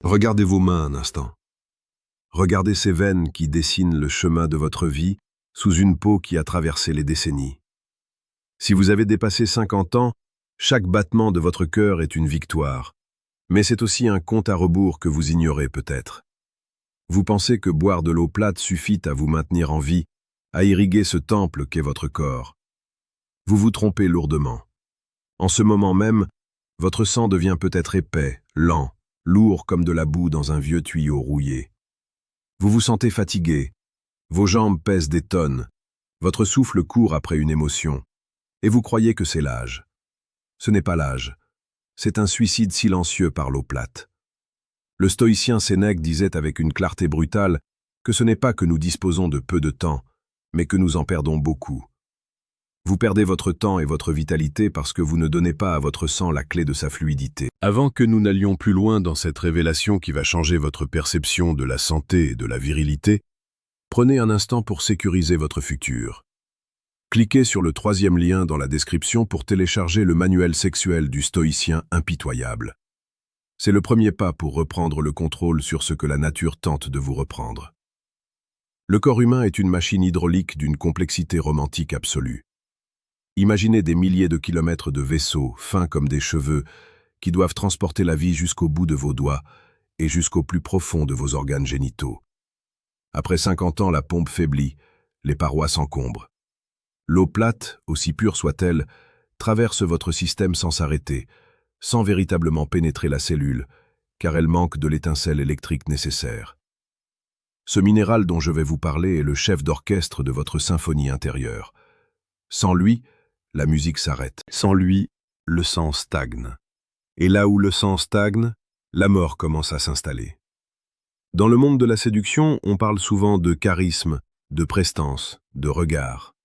Regardez vos mains un instant. Regardez ces veines qui dessinent le chemin de votre vie sous une peau qui a traversé les décennies. Si vous avez dépassé 50 ans, chaque battement de votre cœur est une victoire. Mais c'est aussi un compte à rebours que vous ignorez peut-être. Vous pensez que boire de l'eau plate suffit à vous maintenir en vie, à irriguer ce temple qu'est votre corps. Vous vous trompez lourdement. En ce moment même, votre sang devient peut-être épais, lent, lourd comme de la boue dans un vieux tuyau rouillé. Vous vous sentez fatigué, vos jambes pèsent des tonnes, votre souffle court après une émotion, et vous croyez que c'est l'âge. Ce n'est pas l'âge, c'est un suicide silencieux par l'eau plate. Le stoïcien Sénèque disait avec une clarté brutale que ce n'est pas que nous disposons de peu de temps, mais que nous en perdons beaucoup. Vous perdez votre temps et votre vitalité parce que vous ne donnez pas à votre sang la clé de sa fluidité. Avant que nous n'allions plus loin dans cette révélation qui va changer votre perception de la santé et de la virilité, prenez un instant pour sécuriser votre futur. Cliquez sur le 3e lien dans la description pour télécharger le manuel sexuel du stoïcien impitoyable. C'est le premier pas pour reprendre le contrôle sur ce que la nature tente de vous reprendre. Le corps humain est une machine hydraulique d'une complexité romantique absolue. Imaginez des milliers de kilomètres de vaisseaux, fins comme des cheveux, qui doivent transporter la vie jusqu'au bout de vos doigts et jusqu'au plus profond de vos organes génitaux. Après 50 ans, la pompe faiblit, les parois s'encombrent. L'eau plate, aussi pure soit-elle, traverse votre système sans s'arrêter, sans véritablement pénétrer la cellule, car elle manque de l'étincelle électrique nécessaire. Ce minéral dont je vais vous parler est le chef d'orchestre de votre symphonie intérieure. Sans lui, la musique s'arrête. Sans lui, le sang stagne. Et là où le sang stagne, la mort commence à s'installer. Dans le monde de la séduction, on parle souvent de charisme, de prestance, de regard.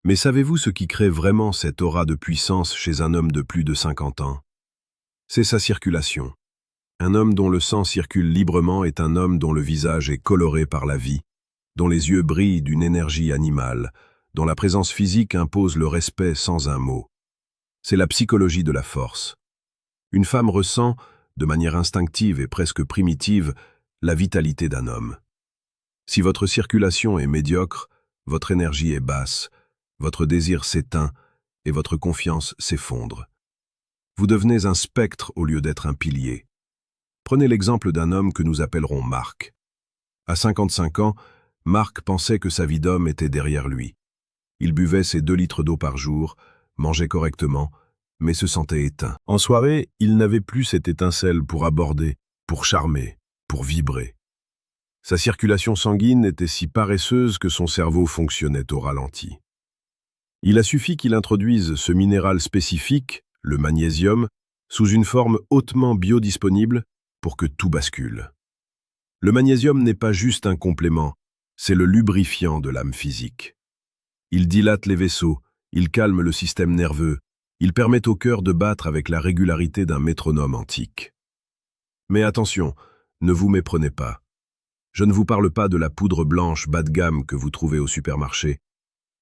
Mais savez-vous ce qui crée vraiment cette aura de puissance chez un homme de plus de 50 ans? C'est sa circulation. Un homme dont le sang circule librement est un homme dont le visage est coloré par la vie, dont les yeux brillent d'une énergie animale, dont la présence physique impose le respect sans un mot. C'est la psychologie de la force. Une femme ressent, de manière instinctive et presque primitive, la vitalité d'un homme. Si votre circulation est médiocre, votre énergie est basse, votre désir s'éteint et votre confiance s'effondre. Vous devenez un spectre au lieu d'être un pilier. Prenez l'exemple d'un homme que nous appellerons Marc. À 55 ans, Marc pensait que sa vie d'homme était derrière lui. Il buvait ses 2 litres d'eau par jour, mangeait correctement, mais se sentait éteint. En soirée, il n'avait plus cette étincelle pour aborder, pour charmer, pour vibrer. Sa circulation sanguine était si paresseuse que son cerveau fonctionnait au ralenti. Il a suffi qu'il introduise ce minéral spécifique, le magnésium, sous une forme hautement biodisponible pour que tout bascule. Le magnésium n'est pas juste un complément, c'est le lubrifiant de l'âme physique. Il dilate les vaisseaux, il calme le système nerveux, il permet au cœur de battre avec la régularité d'un métronome antique. Mais attention, ne vous méprenez pas. Je ne vous parle pas de la poudre blanche bas de gamme que vous trouvez au supermarché.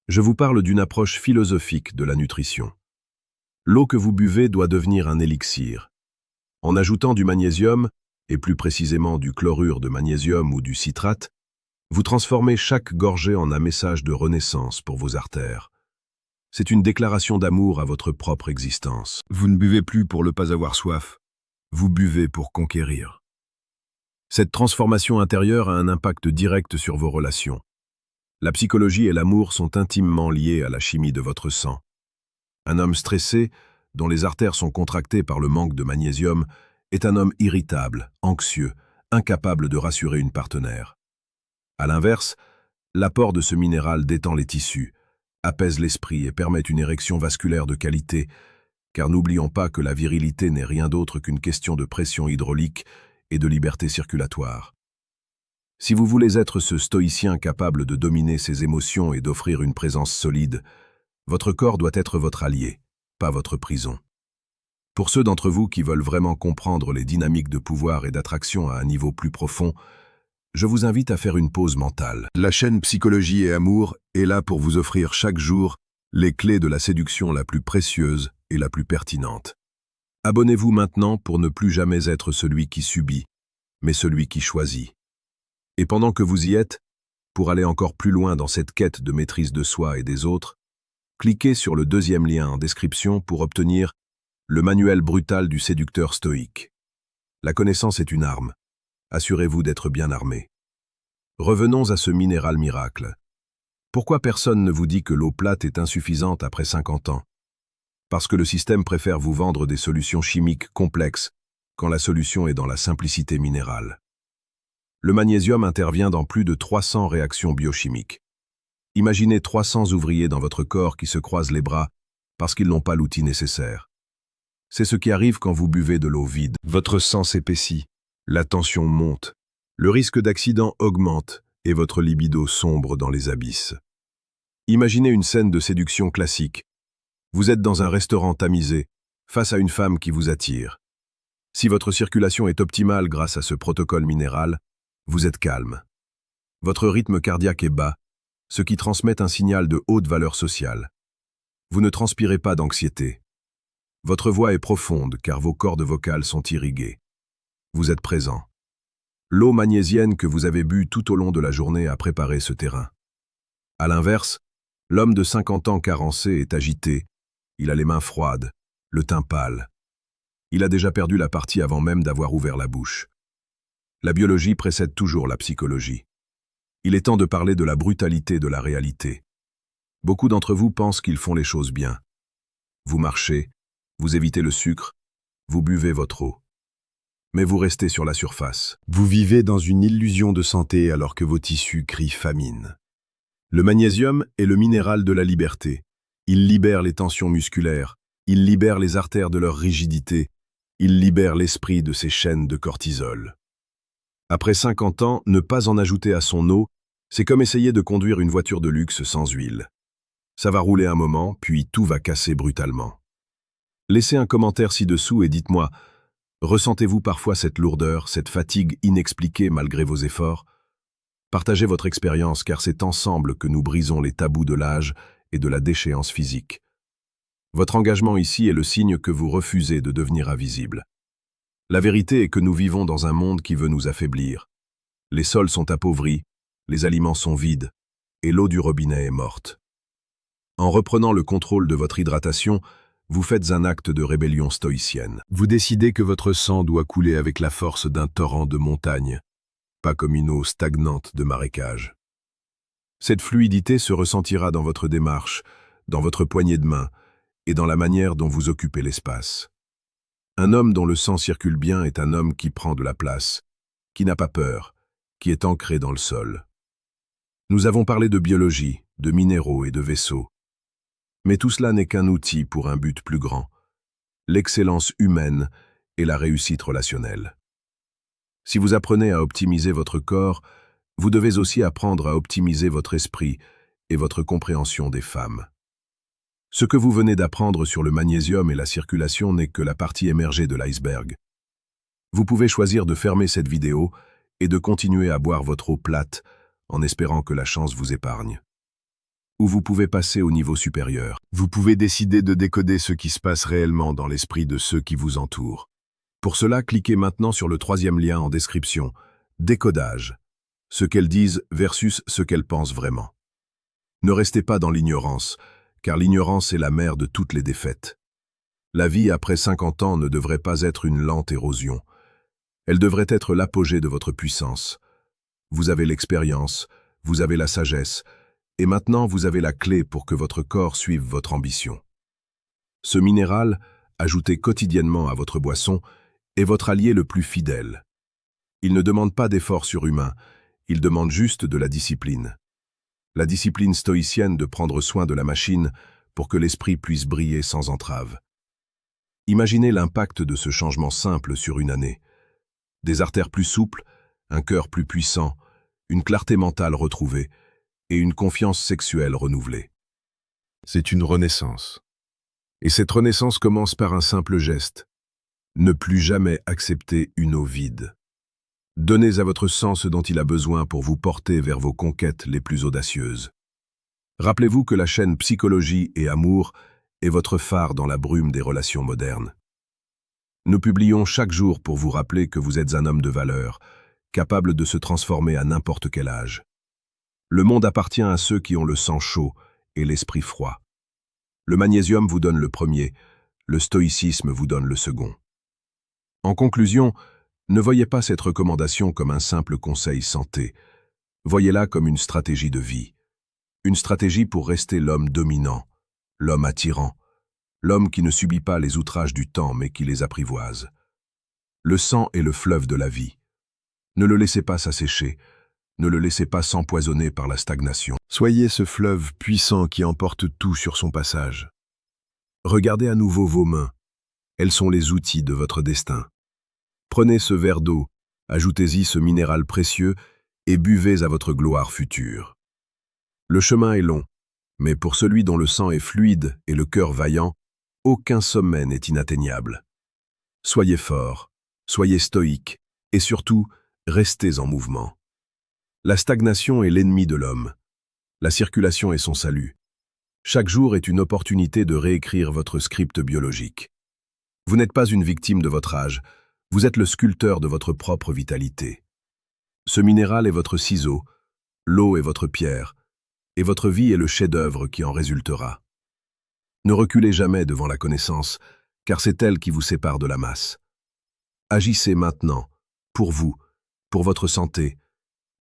Je vous parle d'une approche philosophique de la nutrition. L'eau que vous buvez doit devenir un élixir. En ajoutant du magnésium, et plus précisément du chlorure de magnésium ou du citrate, vous transformez chaque gorgée en un message de renaissance pour vos artères. C'est une déclaration d'amour à votre propre existence. Vous ne buvez plus pour ne pas avoir soif. Vous buvez pour conquérir. Cette transformation intérieure a un impact direct sur vos relations. La psychologie et l'amour sont intimement liés à la chimie de votre sang. Un homme stressé, dont les artères sont contractées par le manque de magnésium, est un homme irritable, anxieux, incapable de rassurer une partenaire. À l'inverse, l'apport de ce minéral détend les tissus, apaise l'esprit et permet une érection vasculaire de qualité, car n'oublions pas que la virilité n'est rien d'autre qu'une question de pression hydraulique et de liberté circulatoire. Si vous voulez être ce stoïcien capable de dominer ses émotions et d'offrir une présence solide, votre corps doit être votre allié, pas votre prison. Pour ceux d'entre vous qui veulent vraiment comprendre les dynamiques de pouvoir et d'attraction à un niveau plus profond, je vous invite à faire une pause mentale. La chaîne Psychologie et Amour est là pour vous offrir chaque jour les clés de la séduction la plus précieuse et la plus pertinente. Abonnez-vous maintenant pour ne plus jamais être celui qui subit, mais celui qui choisit. Et pendant que vous y êtes, pour aller encore plus loin dans cette quête de maîtrise de soi et des autres, cliquez sur le deuxième lien en description pour obtenir le manuel brutal du séducteur stoïque. La connaissance est une arme. Assurez-vous d'être bien armé. Revenons à ce minéral miracle. Pourquoi personne ne vous dit que l'eau plate est insuffisante après 50 ans? Parce que le système préfère vous vendre des solutions chimiques complexes quand la solution est dans la simplicité minérale. Le magnésium intervient dans plus de 300 réactions biochimiques. Imaginez 300 ouvriers dans votre corps qui se croisent les bras parce qu'ils n'ont pas l'outil nécessaire. C'est ce qui arrive quand vous buvez de l'eau vide. Votre sang s'épaissit, la tension monte, le risque d'accident augmente et votre libido sombre dans les abysses. Imaginez une scène de séduction classique. Vous êtes dans un restaurant tamisé, face à une femme qui vous attire. Si votre circulation est optimale grâce à ce protocole minéral, vous êtes calme. Votre rythme cardiaque est bas, ce qui transmet un signal de haute valeur sociale. Vous ne transpirez pas d'anxiété. Votre voix est profonde car vos cordes vocales sont irriguées. Vous êtes présent. L'eau magnésienne que vous avez bue tout au long de la journée a préparé ce terrain. À l'inverse, l'homme de 50 ans carencé est agité. Il a les mains froides, le teint pâle. Il a déjà perdu la partie avant même d'avoir ouvert la bouche. La biologie précède toujours la psychologie. Il est temps de parler de la brutalité de la réalité. Beaucoup d'entre vous pensent qu'ils font les choses bien. Vous marchez, vous évitez le sucre, vous buvez votre eau. Mais vous restez sur la surface. Vous vivez dans une illusion de santé alors que vos tissus crient famine. Le magnésium est le minéral de la liberté. Il libère les tensions musculaires, il libère les artères de leur rigidité, il libère l'esprit de ses chaînes de cortisol. Après 50 ans, ne pas en ajouter à son eau, c'est comme essayer de conduire une voiture de luxe sans huile. Ça va rouler un moment, puis tout va casser brutalement. Laissez un commentaire ci-dessous et dites-moi, ressentez-vous parfois cette lourdeur, cette fatigue inexpliquée malgré vos efforts? Partagez votre expérience car c'est ensemble que nous brisons les tabous de l'âge et de la déchéance physique. Votre engagement ici est le signe que vous refusez de devenir invisible. La vérité est que nous vivons dans un monde qui veut nous affaiblir. Les sols sont appauvris, les aliments sont vides, et l'eau du robinet est morte. En reprenant le contrôle de votre hydratation, vous faites un acte de rébellion stoïcienne. Vous décidez que votre sang doit couler avec la force d'un torrent de montagne, pas comme une eau stagnante de marécage. Cette fluidité se ressentira dans votre démarche, dans votre poignée de main et dans la manière dont vous occupez l'espace. Un homme dont le sang circule bien est un homme qui prend de la place, qui n'a pas peur, qui est ancré dans le sol. Nous avons parlé de biologie, de minéraux et de vaisseaux. Mais tout cela n'est qu'un outil pour un but plus grand, l'excellence humaine et la réussite relationnelle. Si vous apprenez à optimiser votre corps, vous devez aussi apprendre à optimiser votre esprit et votre compréhension des femmes. Ce que vous venez d'apprendre sur le magnésium et la circulation n'est que la partie émergée de l'iceberg. Vous pouvez choisir de fermer cette vidéo et de continuer à boire votre eau plate en espérant que la chance vous épargne. Ou vous pouvez passer au niveau supérieur. Vous pouvez décider de décoder ce qui se passe réellement dans l'esprit de ceux qui vous entourent. Pour cela, cliquez maintenant sur le troisième lien en description. Décodage. Ce qu'elles disent versus ce qu'elles pensent vraiment. Ne restez pas dans l'ignorance, car l'ignorance est la mère de toutes les défaites. La vie après 50 ans ne devrait pas être une lente érosion. Elle devrait être l'apogée de votre puissance. Vous avez l'expérience, vous avez la sagesse, et maintenant vous avez la clé pour que votre corps suive votre ambition. Ce minéral, ajouté quotidiennement à votre boisson, est votre allié le plus fidèle. Il ne demande pas d'effort surhumain, il demande juste de la discipline. La discipline stoïcienne de prendre soin de la machine pour que l'esprit puisse briller sans entrave. Imaginez l'impact de ce changement simple sur une année. Des artères plus souples, un cœur plus puissant, une clarté mentale retrouvée et une confiance sexuelle renouvelée. C'est une renaissance. Et cette renaissance commence par un simple geste. Ne plus jamais accepter une eau vide. Donnez à votre sang ce dont il a besoin pour vous porter vers vos conquêtes les plus audacieuses. Rappelez-vous que la chaîne psychologie et amour est votre phare dans la brume des relations modernes. Nous publions chaque jour pour vous rappeler que vous êtes un homme de valeur, capable de se transformer à n'importe quel âge. Le monde appartient à ceux qui ont le sang chaud et l'esprit froid. Le magnésium vous donne le premier, le stoïcisme vous donne le second. En conclusion, ne voyez pas cette recommandation comme un simple conseil santé. Voyez-la comme une stratégie de vie. Une stratégie pour rester l'homme dominant, l'homme attirant, l'homme qui ne subit pas les outrages du temps mais qui les apprivoise. Le sang est le fleuve de la vie. Ne le laissez pas s'assécher, ne le laissez pas s'empoisonner par la stagnation. Soyez ce fleuve puissant qui emporte tout sur son passage. Regardez à nouveau vos mains. Elles sont les outils de votre destin. Prenez ce verre d'eau, ajoutez-y ce minéral précieux et buvez à votre gloire future. Le chemin est long, mais pour celui dont le sang est fluide et le cœur vaillant, aucun sommet n'est inatteignable. Soyez fort, soyez stoïque et surtout, restez en mouvement. La stagnation est l'ennemi de l'homme. La circulation est son salut. Chaque jour est une opportunité de réécrire votre script biologique. Vous n'êtes pas une victime de votre âge, vous êtes le sculpteur de votre propre vitalité. Ce minéral est votre ciseau, l'eau est votre pierre, et votre vie est le chef-d'œuvre qui en résultera. Ne reculez jamais devant la connaissance, car c'est elle qui vous sépare de la masse. Agissez maintenant, pour vous, pour votre santé,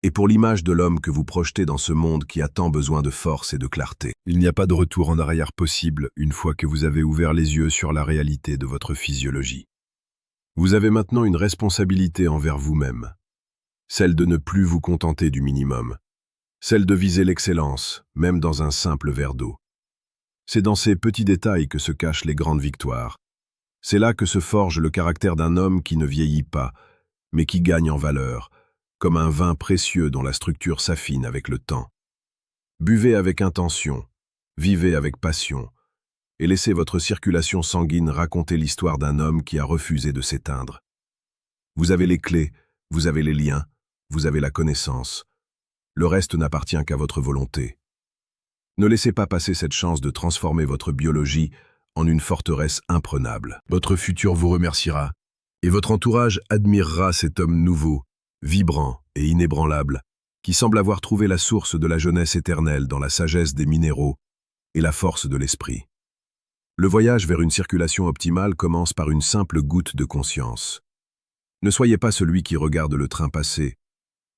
et pour l'image de l'homme que vous projetez dans ce monde qui a tant besoin de force et de clarté. Il n'y a pas de retour en arrière possible une fois que vous avez ouvert les yeux sur la réalité de votre physiologie. Vous avez maintenant une responsabilité envers vous-même, celle de ne plus vous contenter du minimum, celle de viser l'excellence, même dans un simple verre d'eau. C'est dans ces petits détails que se cachent les grandes victoires. C'est là que se forge le caractère d'un homme qui ne vieillit pas, mais qui gagne en valeur, comme un vin précieux dont la structure s'affine avec le temps. Buvez avec intention, vivez avec passion, et laissez votre circulation sanguine raconter l'histoire d'un homme qui a refusé de s'éteindre. Vous avez les clés, vous avez les liens, vous avez la connaissance. Le reste n'appartient qu'à votre volonté. Ne laissez pas passer cette chance de transformer votre biologie en une forteresse imprenable. Votre futur vous remerciera, et votre entourage admirera cet homme nouveau, vibrant et inébranlable, qui semble avoir trouvé la source de la jeunesse éternelle dans la sagesse des minéraux et la force de l'esprit. Le voyage vers une circulation optimale commence par une simple goutte de conscience. Ne soyez pas celui qui regarde le train passer,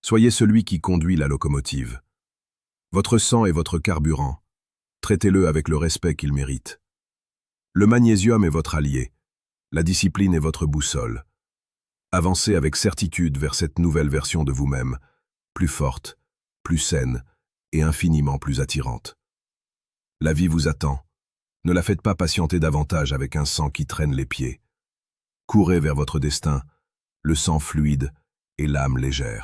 soyez celui qui conduit la locomotive. Votre sang est votre carburant, traitez-le avec le respect qu'il mérite. Le magnésium est votre allié, la discipline est votre boussole. Avancez avec certitude vers cette nouvelle version de vous-même, plus forte, plus saine et infiniment plus attirante. La vie vous attend. Ne la faites pas patienter davantage avec un sang qui traîne les pieds. Courez vers votre destin, le sang fluide et l'âme légère.